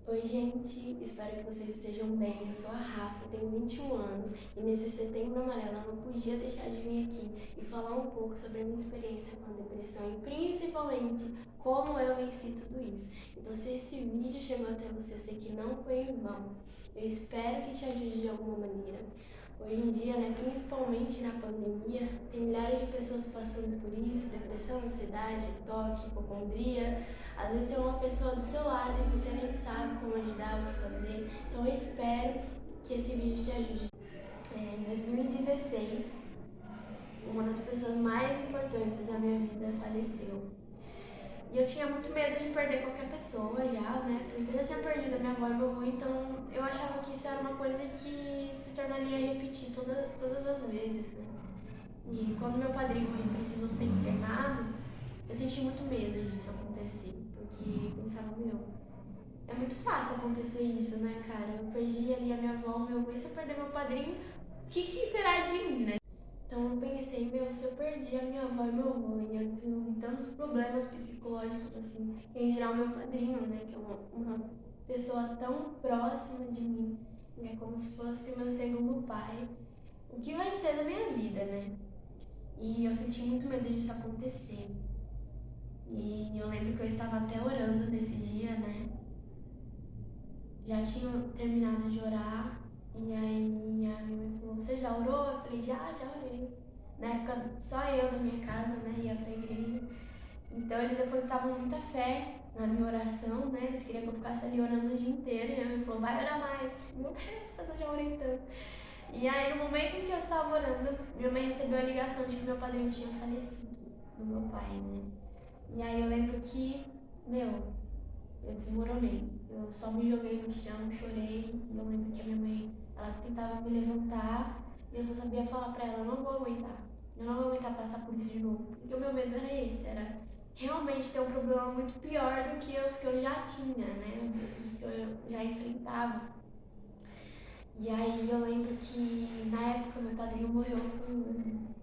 Oi, gente, espero que vocês estejam bem. Eu sou a Rafa, tenho 21 anos e nesse Setembro Amarelo eu não podia deixar de vir aqui e falar um pouco sobre a minha experiência com a depressão e principalmente como eu venci tudo isso. Então, se esse vídeo chegou até você, eu sei que não foi em vão. Eu espero que te ajude de alguma maneira. Hoje em dia, principalmente na pandemia, tem milhares de pessoas passando por isso, depressão, ansiedade, toque, hipocondria. Às vezes tem uma pessoa do seu lado e você nem sabe como ajudar, o que fazer. Então eu espero que esse vídeo te ajude. Em 2016, uma das pessoas mais importantes da minha vida faleceu. E eu tinha muito medo de perder qualquer pessoa já, Porque eu já tinha perdido a minha avó e meu avô, então eu achava que isso era uma coisa que se tornaria a repetir todas as vezes, E quando meu padrinho precisou ser internado, eu senti muito medo disso acontecer, porque eu pensava, é muito fácil acontecer isso, cara? Eu perdi ali a minha avó, meu avô, e se eu perder meu padrinho, o que será de mim, Então eu pensei, se eu perdi a minha avó e meu avô, e eu desenvolvi tantos problemas psicológicos assim, e em geral meu padrinho, que é uma pessoa tão próxima de mim, é como se fosse o meu segundo pai. O que vai ser da minha vida, E eu senti muito medo disso acontecer. E eu lembro que eu estava até orando nesse dia, Já tinha terminado de orar, e aí a minha mãe falou, você já orou? Eu falei, já orei. Na época, só eu da minha casa, ia pra igreja. Então eles depositavam muita fé na minha oração, Eles queriam que eu ficasse ali orando o dia inteiro. E a minha mãe falou, vai orar mais. Eu falei, meu Deus, mas eu já orei tanto. E aí no momento em que eu estava orando, minha mãe recebeu a ligação de que meu padrinho tinha falecido, do meu pai, E aí eu lembro que, eu desmoronei. Eu só me joguei no chão, chorei. E eu lembro que a minha mãe, ela tentava me levantar e eu só sabia falar pra ela, eu não vou aguentar. Eu não vou aguentar passar por isso de novo. Porque o meu medo era esse, era realmente ter um problema muito pior do que os que eu já tinha, Dos que eu já enfrentava. E aí eu lembro que na época meu padrinho morreu com...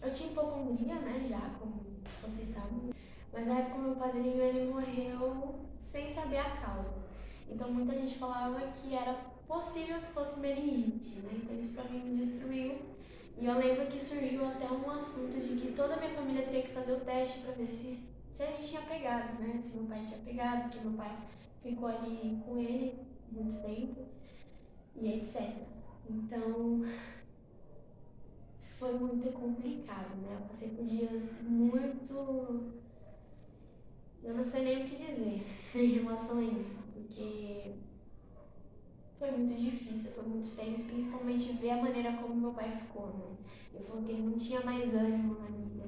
Eu tinha hipocondria, já, como vocês sabem. Mas na época meu padrinho, ele morreu sem saber a causa. Então muita gente falava que era possível que fosse meningite, Então isso pra mim me destruiu. E eu lembro que surgiu até um assunto de que toda a minha família teria que fazer o teste pra ver se a gente tinha pegado, Se meu pai tinha pegado, porque meu pai ficou ali com ele muito tempo e etc. Então foi muito complicado, Eu passei por dias muito... Eu não sei nem o que dizer em relação a isso, porque foi muito difícil, foi muito tenso, principalmente ver a maneira como meu pai ficou, Ele falou que ele não tinha mais ânimo na vida,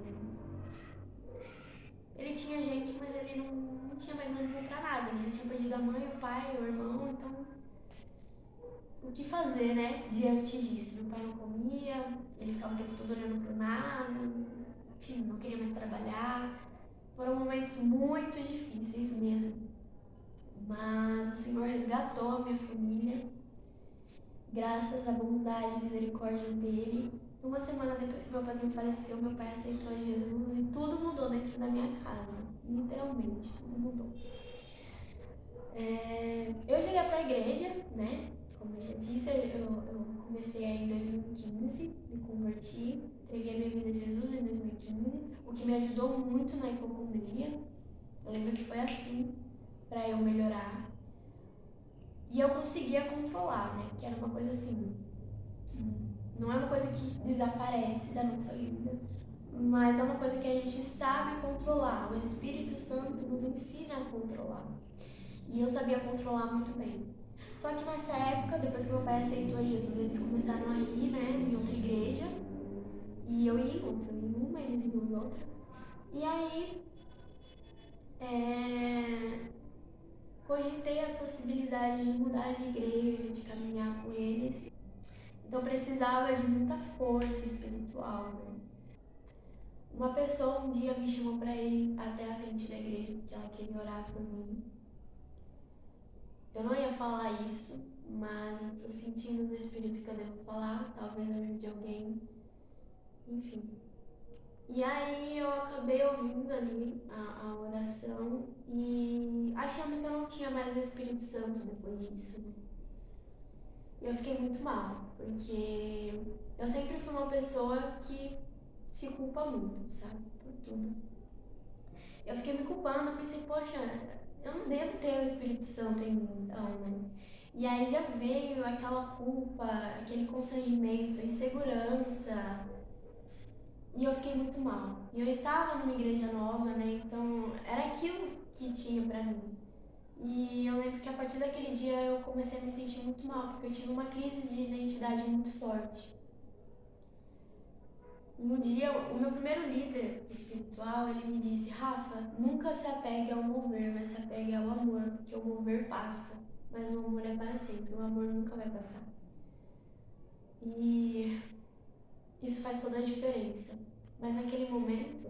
Ele tinha gente, mas ele não tinha mais ânimo pra nada. Ele já tinha perdido a mãe, o pai, o irmão, então o que fazer, diante disso? Meu pai não comia, ele ficava o tempo todo olhando pro nada, enfim, não queria mais trabalhar. Foram momentos muito difíceis mesmo. Mas o Senhor resgatou a minha família, graças à bondade e misericórdia dele. Uma semana depois que meu padrinho faleceu, meu pai aceitou a Jesus e tudo mudou dentro da minha casa. Literalmente, tudo mudou. Eu cheguei pra igreja, Como eu já disse, eu comecei aí em 2015, me converti, entreguei a minha vida a Jesus em 2015, o que me ajudou muito na hipocondria. Eu lembro que foi assim, pra eu melhorar. E eu conseguia controlar, Que era uma coisa assim, não é uma coisa que desaparece da nossa vida, mas é uma coisa que a gente sabe controlar. O Espírito Santo nos ensina a controlar. E eu sabia controlar muito bem. Só que nessa época, depois que meu pai aceitou Jesus, eles começaram a ir, em outra igreja. E eu ia em outra, eu ia em uma, eles iam em outra. E aí, cogitei a possibilidade de mudar de igreja, de caminhar com eles. Então precisava de muita força espiritual, Uma pessoa um dia me chamou para ir até a frente da igreja porque ela queria orar por mim. Eu não ia falar isso, mas eu tô sentindo no espírito que eu devo falar, talvez na vida de alguém. Enfim. E aí eu acabei ouvindo ali a oração e achando que eu não tinha mais o Espírito Santo depois disso, né? E eu fiquei muito mal, porque eu sempre fui uma pessoa que se culpa muito, sabe? Por tudo. Eu fiquei me culpando, eu pensei, poxa, eu não devo ter o Espírito Santo em mim, então, né? E aí já veio aquela culpa, aquele constrangimento, insegurança, e eu fiquei muito mal. E eu estava numa igreja nova, né? Então era aquilo que tinha pra mim. E eu lembro que a partir daquele dia eu comecei a me sentir muito mal, porque eu tive uma crise de identidade muito forte. E um dia, o meu primeiro líder espiritual, ele me disse, Rafa, nunca se apegue ao mover, mas se apegue ao amor, porque o mover passa, mas o amor é para sempre, o amor nunca vai passar. E isso faz toda a diferença. Mas naquele momento,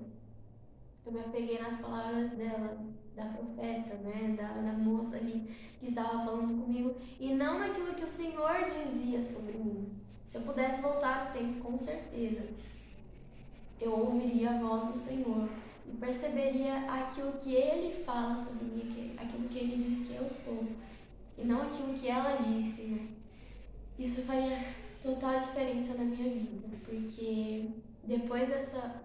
eu me apeguei nas palavras dela, da profeta, né, da moça ali que estava falando comigo, e não naquilo que o Senhor dizia sobre mim. Se eu pudesse voltar no tempo, com certeza, eu ouviria a voz do Senhor e perceberia aquilo que Ele fala sobre mim, aquilo que Ele diz que eu sou, e não aquilo que ela disse, né? Isso faria total diferença na minha vida, porque depois dessa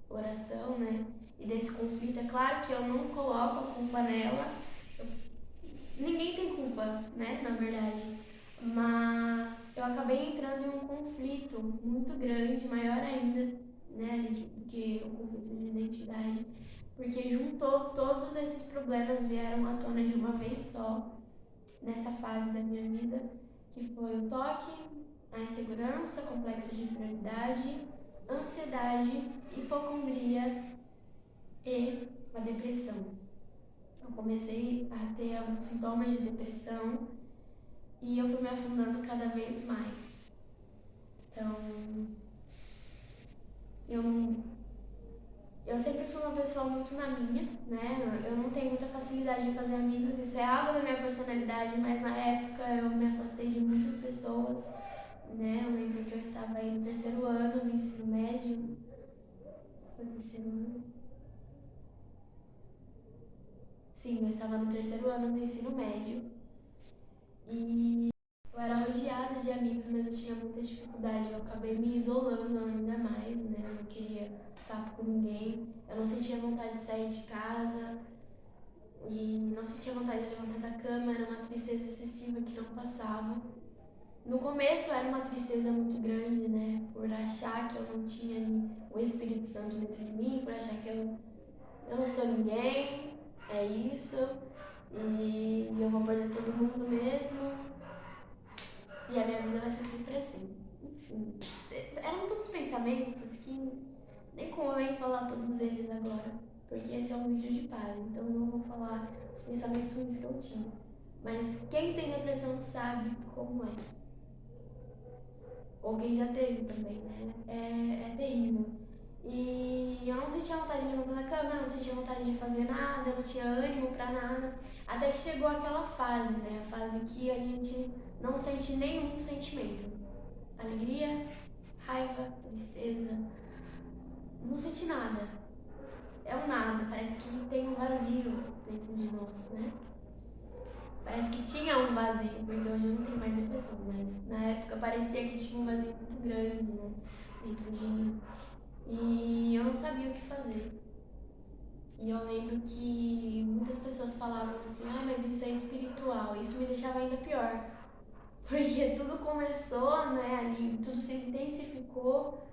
oração, né, e desse conflito, é claro que eu não coloco a culpa nela, ninguém tem culpa, né, na verdade, mas eu acabei entrando em um conflito muito grande, maior ainda, né, do que o conflito de identidade, porque juntou todos esses problemas, vieram à tona de uma vez só, nessa fase da minha vida, que foi o toque, a insegurança, complexo de inferioridade, ansiedade, hipocondria e a depressão. Eu comecei a ter alguns sintomas de depressão e eu fui me afundando cada vez mais. Então, eu, eu sempre fui uma pessoa muito na minha, né? Eu não tenho muita facilidade em fazer amigos, isso é algo da minha personalidade, mas na época eu me afastei de muitas pessoas, né? Eu lembro que eu estava aí no terceiro ano do ensino médio. Foi no terceiro ano? Sim, eu estava no terceiro ano do ensino médio e eu era rodeada de amigos, mas eu tinha muita dificuldade. Eu acabei me isolando ainda mais, né? Eu não queria papo com ninguém. Eu não sentia vontade de sair de casa e não sentia vontade de levantar da cama. Era uma tristeza excessiva que não passava. No começo era uma tristeza muito grande, né? Por achar que eu não tinha o Espírito Santo dentro de mim, por achar que eu não sou ninguém, é isso, e eu vou perder todo mundo mesmo, e a minha vida vai ser sempre assim. Enfim, eram tantos pensamentos que nem convém falar todos eles agora, porque esse é um vídeo de paz, então eu não vou falar os pensamentos ruins que eu tinha. Mas quem tem depressão sabe como é. Ou quem já teve também, né? É terrível. E eu não sentia vontade de levantar da cama, eu não sentia vontade de fazer nada, eu não tinha ânimo pra nada. Até que chegou aquela fase, né? A fase que a gente não sente nenhum sentimento. Alegria, raiva, tristeza. Não senti nada. É um nada, parece que tem um vazio dentro de nós, né? Parece que tinha um vazio, porque hoje eu não tenho mais depressão, mas na época parecia que tinha um vazio muito grande, né? Dentro de mim. E eu não sabia o que fazer. E eu lembro que muitas pessoas falavam assim, ah, mas isso é espiritual. Isso me deixava ainda pior. Porque tudo começou, né, ali, tudo se intensificou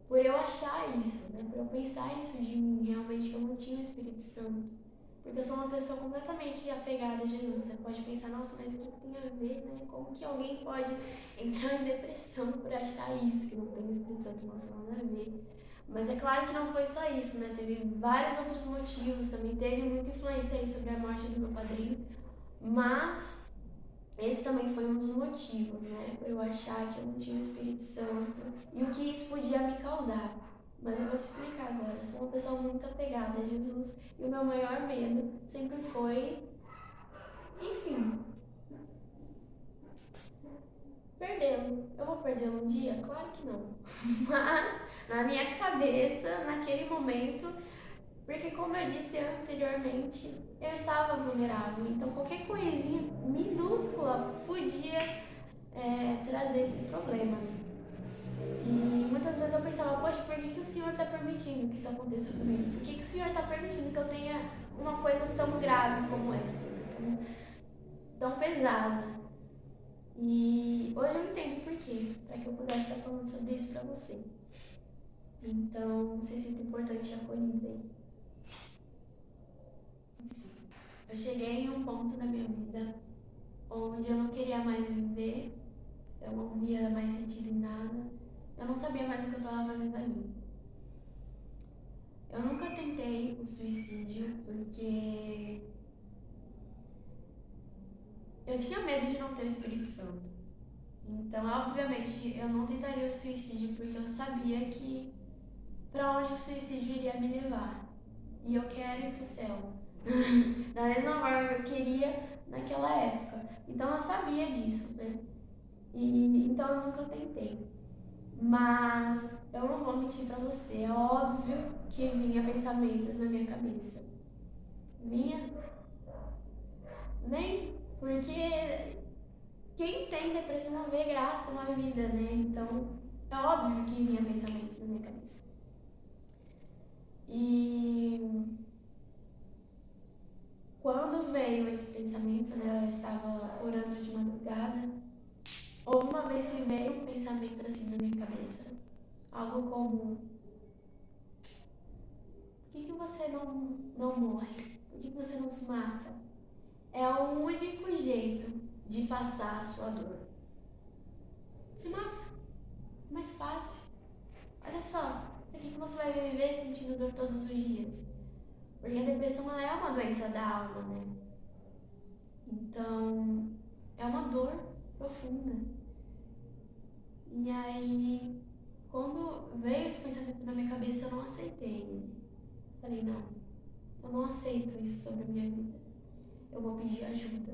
por eu achar isso, né? Por eu pensar isso de mim, realmente, que eu não tinha o Espírito Santo. Porque eu sou uma pessoa completamente apegada a Jesus. Você pode pensar, nossa, mas o que tem a ver, né? Como que alguém pode entrar em depressão por achar isso, que não tem o Espírito Santo? Nossa, nada a ver. Mas é claro que não foi só isso, né? Teve vários outros motivos, também teve muita influência aí sobre a morte do meu padrinho. Mas esse também foi um dos motivos, né? Pra eu achar que eu não tinha o Espírito Santo e o que isso podia me causar. Mas eu vou te explicar agora. Eu sou uma pessoa muito apegada a Jesus e o meu maior medo sempre foi, enfim, perdê-lo. Eu vou perdê-lo um dia? Claro que não. Mas, na minha cabeça, naquele momento, porque como eu disse anteriormente, eu estava vulnerável. Então, qualquer coisinha minúscula podia trazer esse problema, né? E muitas vezes eu pensava, poxa, por que o Senhor está permitindo que isso aconteça comigo? Por que o Senhor está permitindo que eu tenha uma coisa tão grave como essa, né? Tão pesada? E hoje eu entendo por quê, para que eu pudesse estar falando sobre isso para você. Então, se sinta importante e acolhido aí. Eu cheguei em um ponto da minha vida onde eu não queria mais viver, eu não via mais sentido em nada, eu não sabia mais o que eu estava fazendo ali. Eu nunca tentei o suicídio porque eu tinha medo de não ter o Espírito Santo. Então, obviamente, eu não tentaria o suicídio porque eu sabia que para onde o suicídio iria me levar. E eu quero ir pro céu. Da mesma forma que eu queria naquela época. Então eu sabia disso, né? Então eu nunca tentei. Mas eu não vou mentir pra você, é óbvio que vinha pensamentos na minha cabeça. Vinha? Nem porque quem tem depressão não vê graça na vida, né? Então é óbvio que vinha pensamentos na minha cabeça. E quando veio esse pensamento, né? Eu estava orando de madrugada. Houve uma vez que veio um pensamento assim na minha cabeça. Algo como: por que você não morre? Por que você não se mata? É o único jeito de passar a sua dor. Se mata. É mais fácil. Olha só, por que você vai viver sentindo dor todos os dias? Porque a depressão ela é uma doença da alma, né? Então, é uma dor profunda. E aí, quando veio esse pensamento na minha cabeça, eu não aceitei. Falei, não, eu não aceito isso sobre a minha vida. Eu vou pedir ajuda.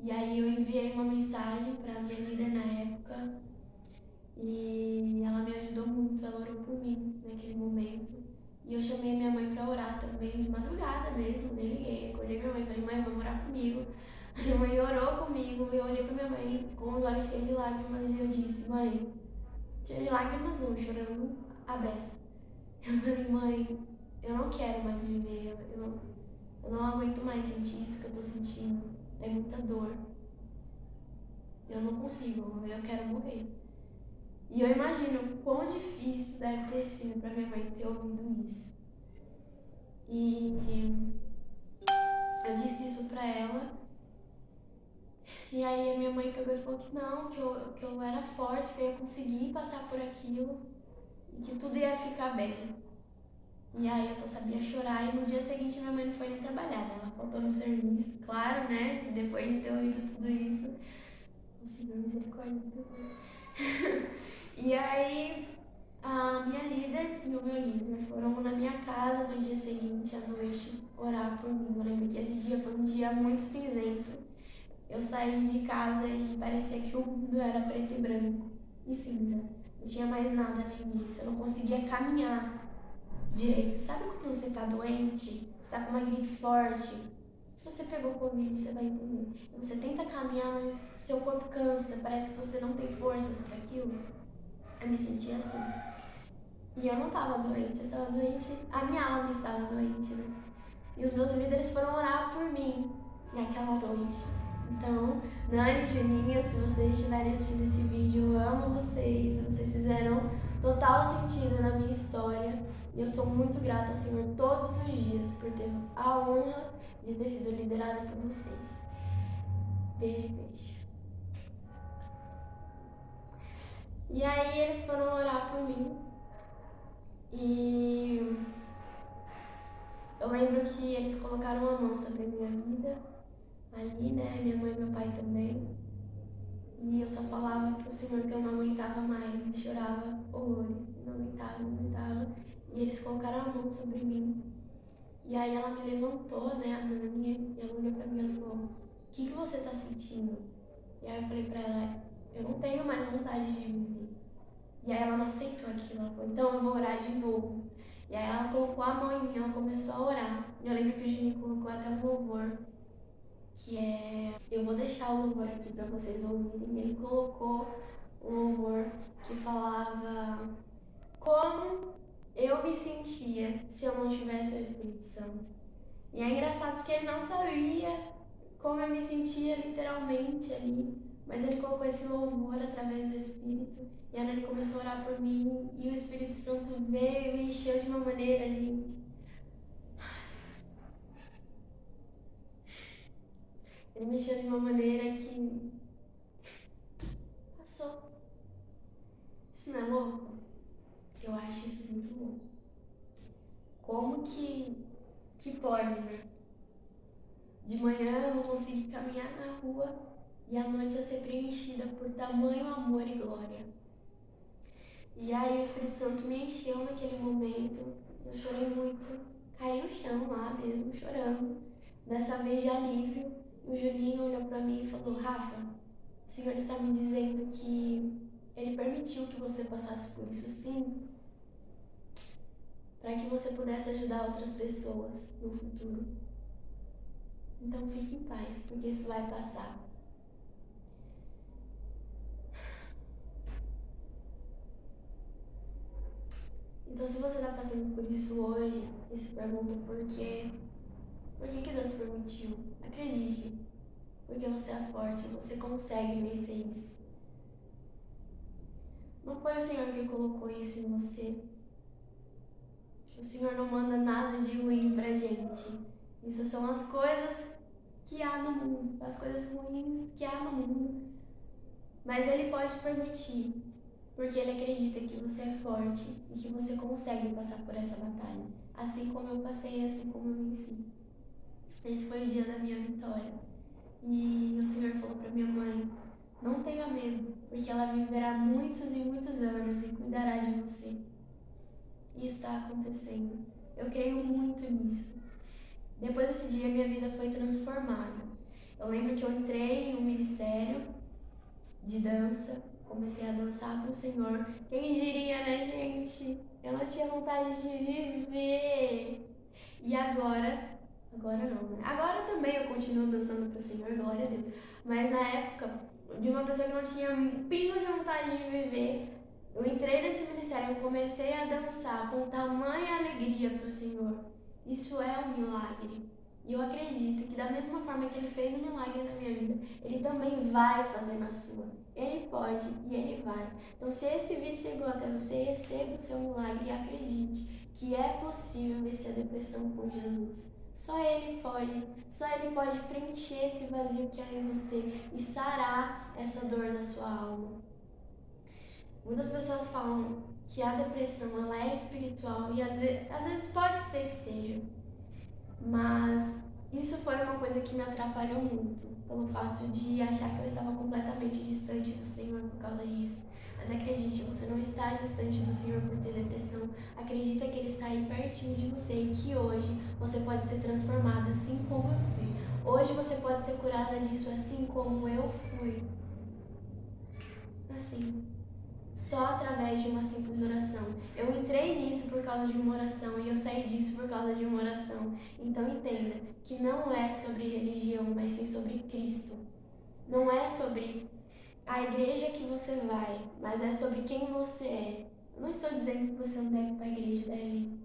E aí eu enviei uma mensagem para minha líder na época e ela me ajudou muito, ela orou por mim naquele momento. E eu chamei minha mãe para orar também, de madrugada mesmo, nem liguei. Acordei minha mãe, falei, mãe, vamos orar comigo. A minha mãe orou comigo e eu olhei pra minha mãe com os olhos cheios de lágrimas e eu disse, mãe, cheia de lágrimas não, chorando a beça. Eu falei, mãe, eu não quero mais viver, eu não aguento mais sentir isso que eu tô sentindo. É muita dor. Eu não consigo, eu quero morrer. E eu imagino o quão difícil deve ter sido pra minha mãe ter ouvido isso. E eu disse isso pra ela. E aí a minha mãe pegou e falou que não, que eu era forte, que eu ia conseguir passar por aquilo e que tudo ia ficar bem. E aí eu só sabia chorar e no dia seguinte minha mãe não foi nem trabalhar, né? Ela faltou no serviço, claro, né? Depois de ter ouvido tudo isso. O Senhor misericórdia. E aí a minha líder e o meu líder foram na minha casa no dia seguinte, à noite, orar por mim. Eu lembro que esse dia foi um dia muito cinzento. Eu saí de casa e parecia que o mundo era preto e branco e cinza. Não tinha mais nada além disso. Eu não conseguia caminhar direito. Sabe quando você tá doente? Você tá com uma gripe forte? Se você pegou Covid, você vai entender. Você tenta caminhar, mas seu corpo cansa. Parece que você não tem forças para aquilo. Eu me sentia assim. E eu não estava doente, eu estava doente, a minha alma estava doente, né? E os meus líderes foram orar por mim naquela noite. Então, Nani e Juninho, se vocês estiverem assistindo esse vídeo, eu amo vocês. Vocês fizeram total sentido na minha história. E eu sou muito grata ao Senhor todos os dias por ter a honra de ter sido liderada por vocês. Beijo, beijo. E aí eles foram orar por mim. E eu lembro que eles colocaram a mão sobre a minha vida, ali, né? Minha mãe e meu pai também. E eu só falava pro Senhor que eu não aguentava mais e chorava horrores. Não aguentava, não aguentava. E eles colocaram a mão sobre mim. E aí ela me levantou, né, a Nani, e ela olhou pra mim e falou, o que você tá sentindo? E aí eu falei pra ela, eu não tenho mais vontade de viver. E aí ela não aceitou aquilo, ela falou, então eu vou orar de novo. E aí ela colocou a mão em mim, ela começou a orar. Eu lembro que o Juninho colocou até um louvor, que é... Eu vou deixar o louvor aqui pra vocês ouvirem. Ele colocou um louvor que falava como eu me sentia se eu não tivesse o Espírito Santo. E é engraçado porque ele não sabia como eu me sentia literalmente ali, mas ele colocou esse louvor através do Espírito, e aí ele começou a orar por mim, e o Espírito Santo veio e me encheu de uma maneira, gente. Ele me encheu de uma maneira que passou. Isso não é louco? Eu acho isso muito louco. Como que pode, né? De manhã eu não consegui caminhar na rua e à noite eu ser preenchida por tamanho amor e glória. E aí o Espírito Santo me encheu naquele momento, eu chorei muito, caí no chão lá mesmo, chorando, dessa vez de alívio. E o Juninho olhou pra mim e falou, Rafa, o Senhor está me dizendo que Ele permitiu que você passasse por isso sim, para que você pudesse ajudar outras pessoas no futuro. Então fique em paz, porque isso vai passar. Então se você está passando por isso hoje e se pergunta por que Deus permitiu, acredite, porque você é forte, você consegue vencer isso. Não foi o Senhor que colocou isso em você. O Senhor não manda nada de ruim pra gente. Isso são as coisas que há no mundo, as coisas ruins que há no mundo. Mas Ele pode permitir, porque Ele acredita que você é forte e que você consegue passar por essa batalha. Assim como eu passei, assim como eu venci. Esse foi o dia da minha vitória. E o Senhor falou para minha mãe, não tenha medo, porque ela viverá muitos e muitos anos e cuidará de você. E isso está acontecendo. Eu creio muito nisso. Depois desse dia, minha vida foi transformada. Eu lembro que eu entrei em um ministério de dança, comecei a dançar para o Senhor. Quem diria, né, gente? Eu não tinha vontade de viver. E agora não, né? Agora também eu continuo dançando para o Senhor, glória a Deus. Mas na época, de uma pessoa que não tinha um pingo de vontade de viver, eu entrei nesse ministério, eu comecei a dançar com tamanha alegria para o Senhor. Isso é um milagre. E eu acredito que da mesma forma que Ele fez um milagre na minha vida, Ele também vai fazer na sua. Ele pode e Ele vai. Então se esse vídeo chegou até você, receba o seu milagre e acredite que é possível vencer a depressão com Jesus. Só Ele pode preencher esse vazio que há em você e sarar essa dor da sua alma. Muitas pessoas falam que a depressão ela é espiritual e às vezes pode ser que seja, mas isso foi uma coisa que me atrapalhou muito, pelo fato de achar que eu estava completamente distante do Senhor por causa disso. Mas acredite, você não está distante do Senhor por ter depressão. Acredita que Ele está aí pertinho de você e que hoje você pode ser transformada assim como eu fui. Hoje você pode ser curada disso assim como eu fui. Assim. Só através de uma simples oração. Eu entrei nisso por causa de uma oração e eu saí disso por causa de uma oração. Então entenda que não é sobre religião, mas sim sobre Cristo. Não é sobre a igreja que você vai, mas é sobre quem você é. Eu não estou dizendo que você não deve ir para a igreja, deve,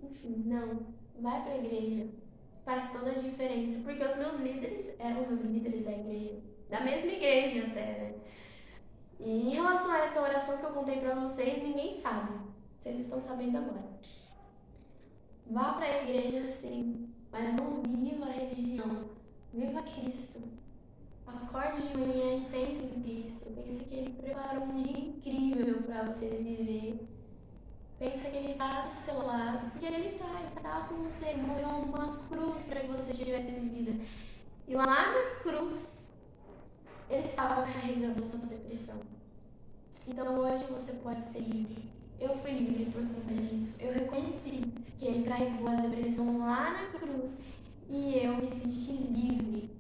enfim, não. Vai para a igreja. Faz toda a diferença, porque os meus líderes eram meus líderes da igreja, da mesma igreja até, né? E em relação a essa oração que eu contei pra vocês, ninguém sabe. Vocês estão sabendo agora. Vá pra igreja sim, mas não viva a religião. Viva Cristo. Acorde de manhã e pense em Cristo. Pense que Ele preparou um dia incrível pra você viver. Pensa que Ele tá do seu lado, porque Ele tá com você. Ele morreu numa cruz pra que você tivesse vida. E lá na cruz, Ele estava carregando a sua depressão. Então hoje você pode ser livre. Eu fui livre por conta disso. Eu reconheci que Ele carregou a depressão lá na cruz e eu me senti livre.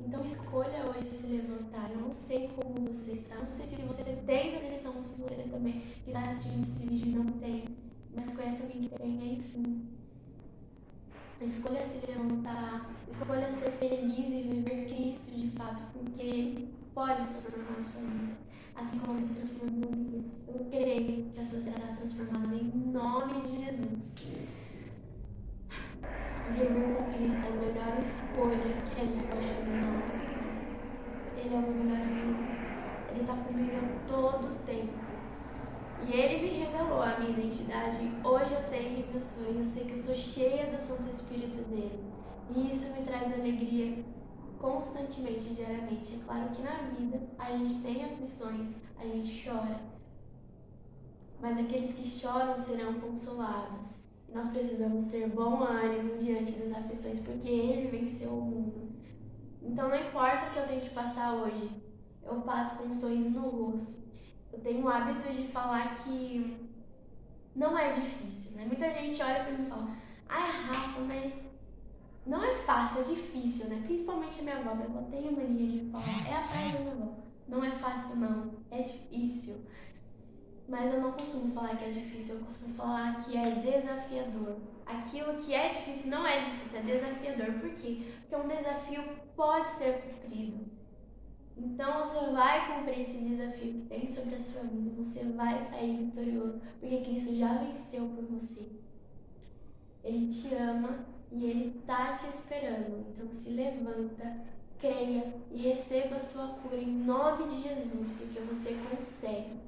Então escolha hoje se levantar. Eu não sei como você está, não sei se você tem depressão ou se você também está assistindo esse vídeo e não tem, mas conhece alguém que tenha, enfim. Escolha se levantar, escolha ser feliz e viver Cristo de fato, porque Ele pode transformar a sua vida, assim como Ele transformou a minha. Eu creio que a sua será transformada em nome de Jesus. Viver com Cristo é a melhor escolha que a gente pode fazer na nossa vida. Ele é o meu melhor amigo. Ele está comigo a todo tempo. E Ele me revelou a minha identidade. Hoje eu sei quem eu sou. E eu sei que eu sou cheia do Santo Espírito dele. E isso me traz alegria constantemente, diariamente. É claro que na vida a gente tem aflições, a gente chora. Mas aqueles que choram serão consolados. Nós precisamos ter bom ânimo diante das aflições, porque Ele venceu o mundo. Então não importa o que eu tenho que passar hoje, eu passo com um sorriso no rosto. Eu tenho o hábito de falar que não é difícil, né? Muita gente olha pra mim e fala, ai Rafa, mas não é fácil, é difícil, né? Principalmente a minha avó tem a mania de falar, é a frase da minha avó, não é fácil não, é difícil. Mas eu não costumo falar que é difícil, eu costumo falar que é desafiador. Aquilo que é difícil não é difícil, é desafiador. Por quê? Porque um desafio pode ser cumprido. Então você vai cumprir esse desafio que tem sobre a sua vida, você vai sair vitorioso, porque Cristo já venceu por você. Ele te ama e Ele tá te esperando. Então se levanta, creia e receba a sua cura em nome de Jesus, porque você consegue.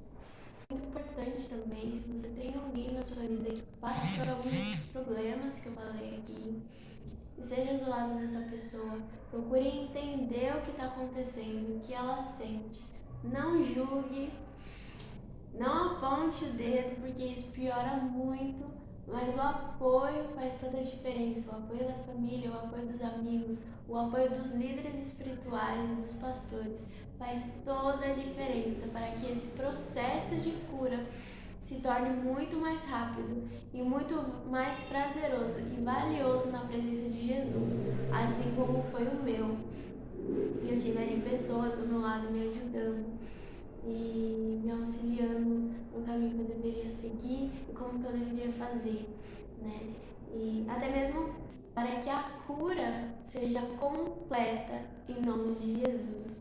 Muito importante também, se você tem alguém na sua vida que passa por alguns problemas que eu falei aqui, esteja do lado dessa pessoa, procure entender o que está acontecendo, o que ela sente. Não julgue, não aponte o dedo, porque isso piora muito, mas o apoio faz toda a diferença. O apoio da família, o apoio dos amigos, o apoio dos líderes espirituais e dos pastores faz toda a diferença para que esse processo de cura se torne muito mais rápido e muito mais prazeroso e valioso na presença de Jesus, assim como foi o meu. Eu tive ali pessoas do meu lado me ajudando e me auxiliando no caminho que eu deveria seguir e como que eu deveria fazer, né? E até mesmo para que a cura seja completa em nome de Jesus.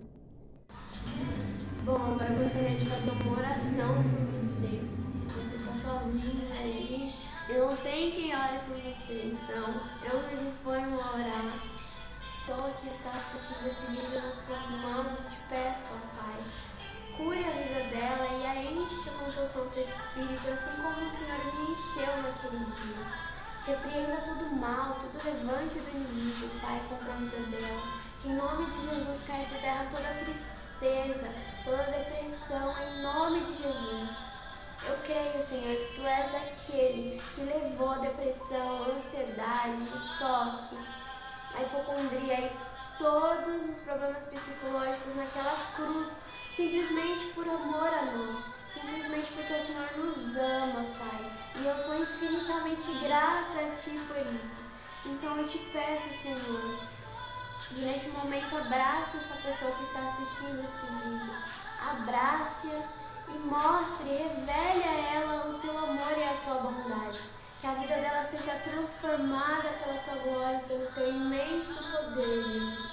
Bom, agora eu gostaria de fazer uma oração por você. Se você está sozinho aí e não tem quem ore por você, então eu me disponho a orar. A pessoa que está assistindo esse vídeo nas tuas mãos e te peço, ó Pai, cure a vida dela e a enche com teu Santo Espírito, assim como o Senhor me encheu naquele dia. Repreenda todo mal, todo levante do inimigo, Pai, contra a vida dela. Que em nome de Jesus caia por terra toda tristeza, toda depressão, em nome de Jesus. Eu creio, Senhor, que Tu és aquele que levou a depressão, a ansiedade, o toque, a hipocondria e todos os problemas psicológicos naquela cruz, simplesmente por amor a nós, simplesmente porque o Senhor nos ama, Pai, e eu sou infinitamente grata a Ti por isso. Então eu te peço, Senhor, e neste momento abrace essa pessoa que está assistindo esse vídeo, abrace-a e mostre, revele a ela o Teu amor e a Tua bondade. Que a vida dela seja transformada pela Tua glória, pelo Teu imenso poder, Jesus.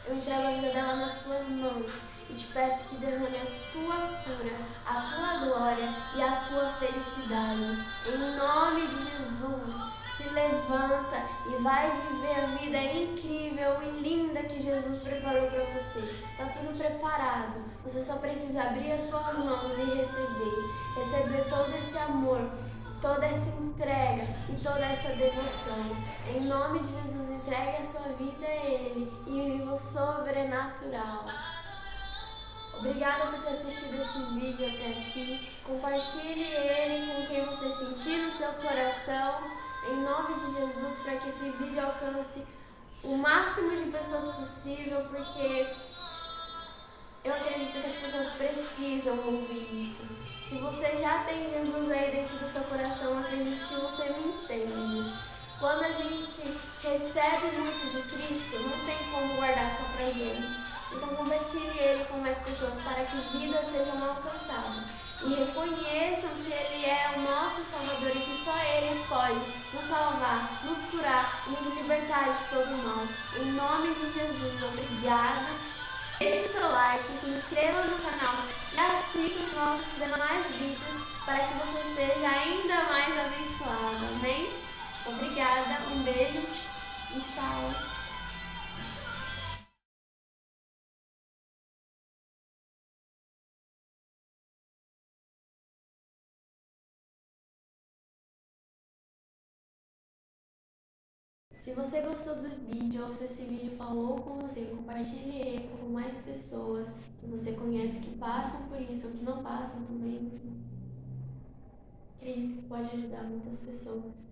Eu entrego a vida dela nas Tuas mãos e te peço que derrame a Tua cura, a Tua glória e a Tua felicidade. Em nome de Jesus, se levanta e vai viver a vida incrível e linda que Jesus preparou para você. Está tudo preparado. Você só precisa abrir as suas mãos e receber todo esse amor, toda essa entrega e toda essa devoção. Em nome de Jesus, entregue a sua vida a Ele e viva o sobrenatural. Obrigada por ter assistido esse vídeo até aqui. Compartilhe ele com quem você sentir no seu coração, em nome de Jesus, para que esse vídeo alcance o máximo de pessoas possível, porque eu acredito que as pessoas precisam ouvir isso. Se você já tem Jesus aí dentro do seu coração, eu acredito que você me entende. Quando a gente recebe muito de Cristo, não tem como guardar só pra gente. Então compartilhe Ele com mais pessoas para que vidas sejam alcançadas. E reconheçam que Ele é o nosso Salvador e que só Ele pode nos salvar, nos curar e nos libertar de todo mal. Em nome de Jesus, obrigada. Deixe seu like, se inscreva no canal e assista os nossos demais vídeos para que você seja ainda mais abençoado. Amém? Obrigada, um beijo e tchau! Se você gostou do vídeo ou se esse vídeo falou com você, compartilhe ele com mais pessoas que você conhece que passam por isso ou que não passam também. Acredito que pode ajudar muitas pessoas.